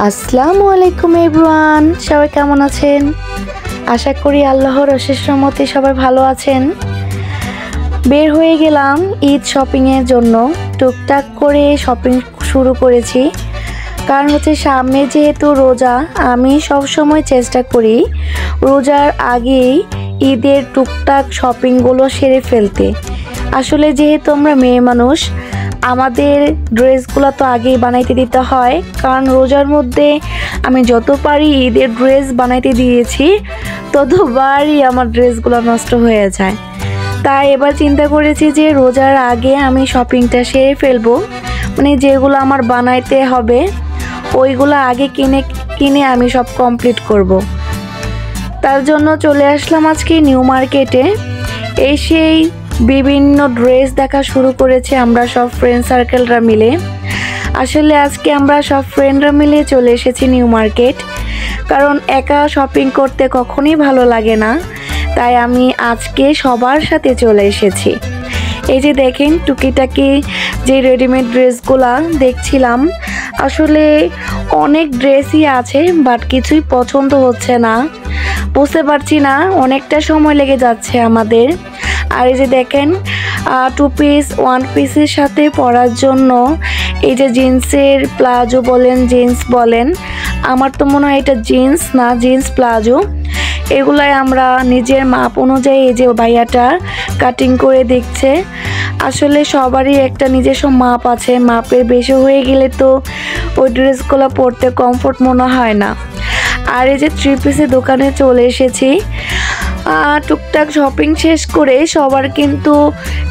আসসালামু আলাইকুম এভরিওয়ান, সবাই কেমন আছেন? আশা করি আল্লাহর অশেষ রহমতে সবাই ভালো আছেন। বের হয়ে গেলাম ঈদ শপিংয়ের জন্য। টুকটাক করে শপিং শুরু করেছি, কারণ হচ্ছে সামনে যেহেতু রোজা, আমি সব সময় চেষ্টা করি রোজার আগেই ঈদের টুকটাক শপিংগুলো সেরে ফেলতে। আসলে যেহেতু আমরা মেয়ে মানুষ, আমাদের ড্রেসগুলো তো আগেই বানাইতে দিতে হয়, কারণ রোজার মধ্যে আমি যত পারি ঈদের ড্রেস বানাইতে দিয়েছি ততবারই আমার ড্রেসগুলো নষ্ট হয়ে যায়। তাই এবার চিন্তা করেছি যে রোজার আগে আমি শপিংটা সেরে ফেলবো, মানে যেগুলো আমার বানাইতে হবে ওইগুলো আগে কিনে আমি সব কমপ্লিট করব। তার জন্য চলে আসলাম আজকে নিউ মার্কেটে। এসেই বিভিন্ন ড্রেস দেখা শুরু করেছে আমরা সব ফ্রেন্ড সার্কেলরা মিলে। আসলে আজকে আমরা সব ফ্রেন্ডরা মিলে চলে এসেছি নিউ মার্কেট, কারণ একা শপিং করতে কখনোই ভালো লাগে না, তাই আমি আজকে সবার সাথে চলে এসেছি। এই যে দেখেন টুকিটাকি যে রেডিমেড ড্রেসগুলা দেখছিলাম, আসলে অনেক ড্রেসই আছে বাট কিছুই পছন্দ হচ্ছে না, বুঝতে পারছি না, অনেকটা সময় লেগে যাচ্ছে আমাদের। আর এই যে দেখেন টু পিস ওয়ান পিসের সাথে পরার জন্য এই যে জিন্সের প্লাজো বলেন, জিন্স বলেন, আমার তো মনে হয় এটা জিন্স না, জিন্স প্লাজো, এগুলাই আমরা নিজের মাপ অনুযায়ী এই যে ভাইয়াটা কাটিং করে দিচ্ছে। আসলে সবারই একটা নিজস্ব মাপ আছে, মাপের বেশি হয়ে গেলে তো ওই ড্রেসগুলো পরতে কমফোর্ট মনে হয় না। আর এই যে থ্রি পিসের দোকানে চলে এসেছি। টুকটাক শপিং শেষ করে সবার কিন্তু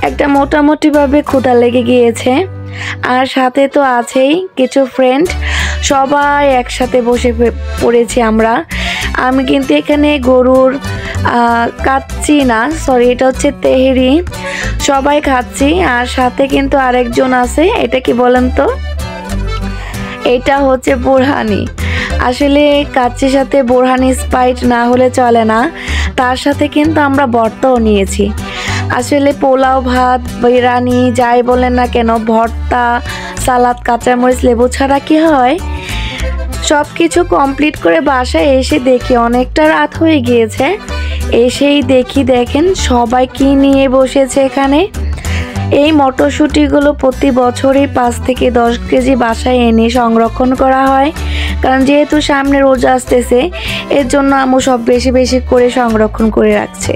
একটা মোটামুটিভাবে ক্ষুধা লেগে গিয়েছে, আর সাথে তো আছেই কিছু ফ্রেন্ড, সবাই একসাথে বসে পড়েছি আমরা। আমি কিন্তু এখানে গরুর কাচ্চি না, সরি, এটা হচ্ছে তেহেরি, সবাই খাচ্ছি। আর সাথে কিন্তু আরেকজন আছে, এটা কি বলেন তো? এটা হচ্ছে বোরহানি। আসলে কাচ্চির সাথে বোরহানি স্প্রাইট না হলে চলে না, তার সাথে কিন্তু আমরা ভর্তাও নিয়েছি। আসলে পোলাও, ভাত, বিরিয়ানি যাই বলেন না কেন, ভর্তা, সালাদ, কাঁচামরিচ, লেবু ছাড়া কি হয়? সব কিছু কমপ্লিট করে বাসায় এসে দেখি অনেকটা রাত হয়ে গিয়েছে। এসেই দেখেন সবাই কি নিয়ে বসেছে এখানে। এই মটরশুঁটিগুলো প্রতি বছরই 5 থেকে 10 কেজি বাসায় এনে সংরক্ষণ করা হয়, কারণ যেহেতু সামনে রোজা আসতেছে, এর জন্য আম্মু সব বেশি বেশি করে সংরক্ষণ করে রাখছে।